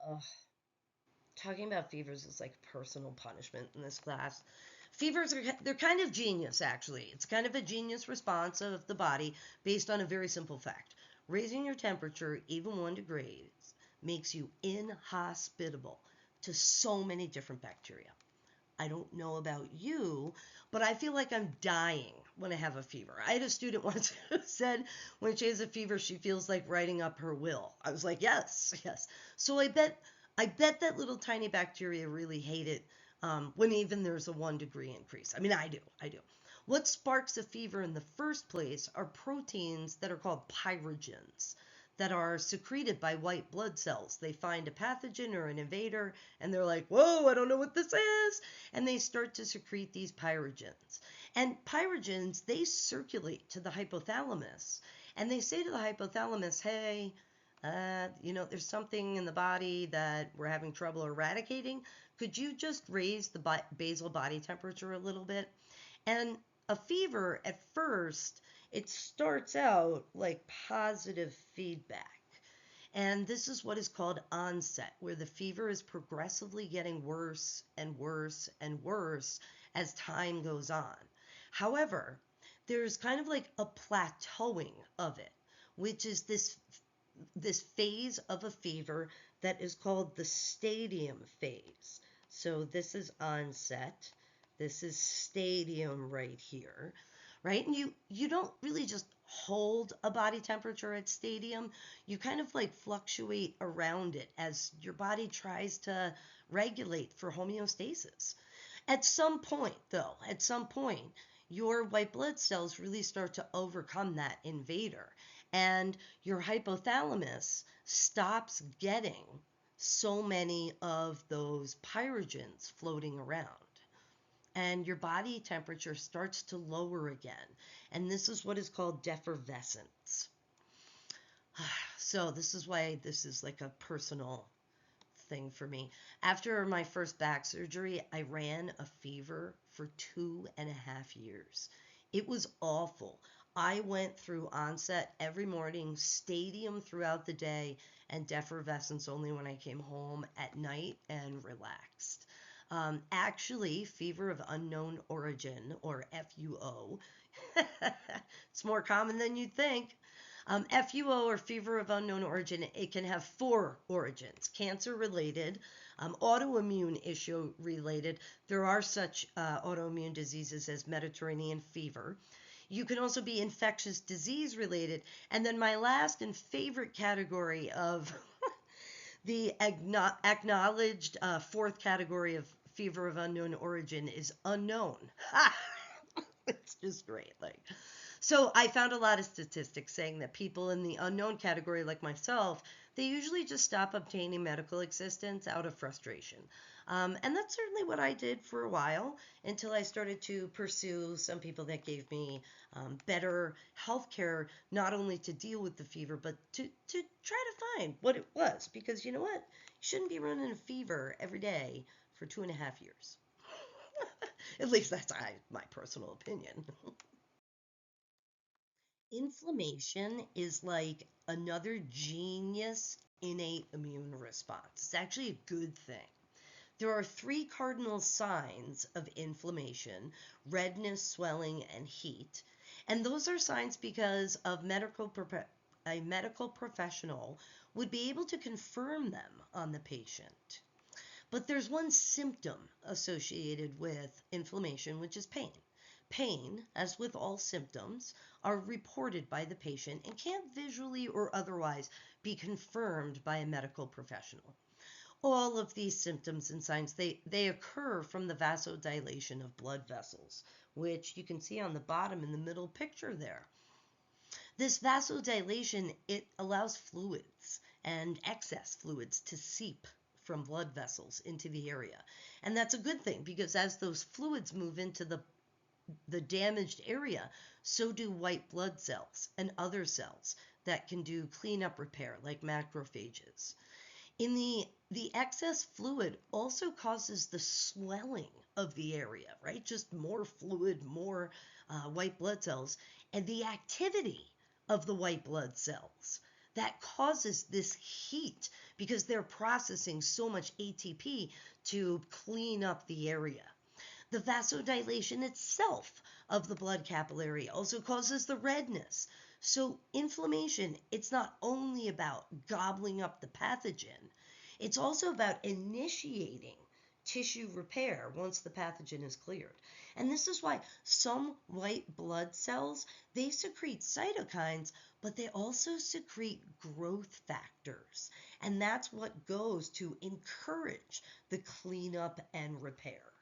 Ugh. Talking about fevers is like personal punishment in this class. Fevers are they're kind of genius actually. It's kind of a genius response of the body based on a very simple fact. Raising your temperature even 1 degree makes you inhospitable to so many different bacteria. I don't know about you, but I feel like I'm dying when I have a fever. I had a student once who said when she has a fever, she feels like writing up her will. I was like, yes, yes. So I bet that little tiny bacteria really hate it when even there's a 1 degree increase. I mean, I do. What sparks a fever in the first place are proteins that are called pyrogens that are secreted by white blood cells. They find a pathogen or an invader and they're like, whoa, I don't know what this is. And they start to secrete these pyrogens. And pyrogens, they circulate to the hypothalamus. And they say to the hypothalamus, hey, there's something in the body that we're having trouble eradicating. Could you just raise the basal body temperature a little bit? And a fever, at first, it starts out like positive feedback. And this is what is called onset, where the fever is progressively getting worse and worse and worse as time goes on. However, there's kind of like a plateauing of it, which is this phase of a fever that is called the stadium phase. So this is onset. This is stadium right here, right? And you don't really just hold a body temperature at stadium. You kind of like fluctuate around it as your body tries to regulate for homeostasis. At some point, though, at some point, your white blood cells really start to overcome that invader, and your hypothalamus stops getting so many of those pyrogens floating around. And your body temperature starts to lower again. And this is what is called defervescence. So, this is why this is like a personal thing for me. After my first back surgery, I ran a fever for 2.5 years. It was awful. I went through onset every morning, stadium throughout the day, and defervescence only when I came home at night and relaxed. Actually, fever of unknown origin, or FUO, it's more common than you'd think. FUO, or fever of unknown origin, it can have 4 origins: cancer related, autoimmune issue related. There are such autoimmune diseases as Mediterranean fever. You can also be infectious disease related. And then my last and favorite category of the acknowledged fourth category of fever of unknown origin is unknown. It's just great. So I found a lot of statistics saying that people in the unknown category, like myself, they usually just stop obtaining medical assistance out of frustration. And that's certainly what I did for a while until I started to pursue some people that gave me better health care, not only to deal with the fever, but to try to find what it was. Because you know what? You shouldn't be running a fever every day for 2.5 years. At least that's my personal opinion. Inflammation is like another genius innate immune response. It's actually a good thing. There are 3 cardinal signs of inflammation: redness, swelling, and heat. And those are signs because a medical professional would be able to confirm them on the patient. But there's one symptom associated with inflammation, which is pain. Pain, as with all symptoms, are reported by the patient and can't visually or otherwise be confirmed by a medical professional. All of these symptoms and signs, they occur from the vasodilation of blood vessels, which you can see on the bottom in the middle picture there. This vasodilation, it allows fluids and excess fluids to seep from blood vessels into the area. And that's a good thing because as those fluids move into the damaged area, so do white blood cells and other cells that can do cleanup repair like macrophages. In the excess fluid also causes the swelling of the area, right? Just more fluid, more white blood cells, and the activity of the white blood cells. that causes this heat because they're processing so much ATP to clean up the area. The vasodilation itself of the blood capillary also causes the redness. So inflammation, it's not only about gobbling up the pathogen, it's also about initiating tissue repair once the pathogen is cleared. And this is why some white blood cells, they secrete cytokines, but they also secrete growth factors. And that's what goes to encourage the cleanup and repair.